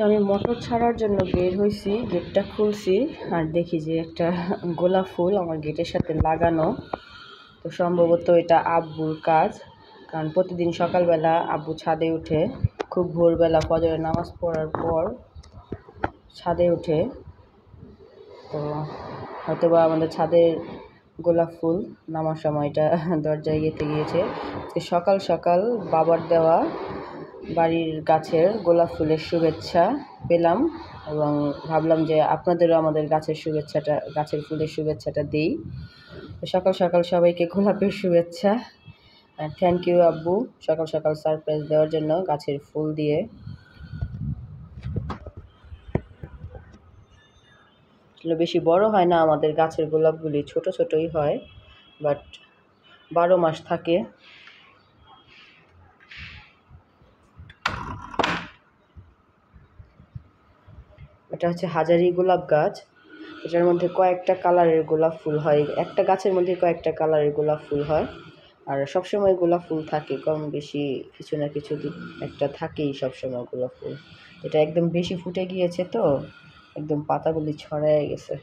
আমি মোটর ছাড়ার জন্য বের হয়েছি, গেটটা খুলছি আর দেখি যে একটা গোলাপ ফুল আমার গেটের সাথে লাগানো। তো সম্ভবত এটা আব্বুর কাজ, কারণ প্রতিদিন সকালবেলা আব্বু ছাদে উঠে, খুব ভোরবেলা ফজরের নামাজ পড়ার পর ছাদে উঠে। তো হয়তোবা আমাদের ছাদের গোলাপ ফুল নামার সময়টা দরজায় গেঁথে গিয়েছে। সকাল সকাল বাবার দেওয়া বাড়ির গাছের গোলাপ ফুলের শুভেচ্ছা পেলাম এবং ভাবলাম যে আপনাদেরও আমাদের গাছের ফুলের শুভেচ্ছাটা দিই। তো সকাল সকাল সবাইকে গোলাপের শুভেচ্ছা। থ্যাংক ইউ আব্বু সকাল সকাল সারপ্রাইজ দেওয়ার জন্য গাছের ফুল দিয়ে। বেশি বড় হয় না আমাদের গাছের গোলাপগুলি, ছোট ছোটই হয়, বাট 12 মাস থাকে। এটা হচ্ছে হাজারি গোলাপ গাছ। এটার মধ্যে কয়েকটা কালারের গোলাপ ফুল হয়, একটা গাছের মধ্যে কয়েকটা কালারের গোলাপ ফুল হয়। আর সবসময় গোলাপ ফুল থাকে, কম বেশি কিছু না কিছু একটা থাকেই সবসময় গোলাপ ফুল। এটা একদম বেশি ফুটে গিয়েছে, তো একদম পাতাগুলি ছড়ায় গেছে।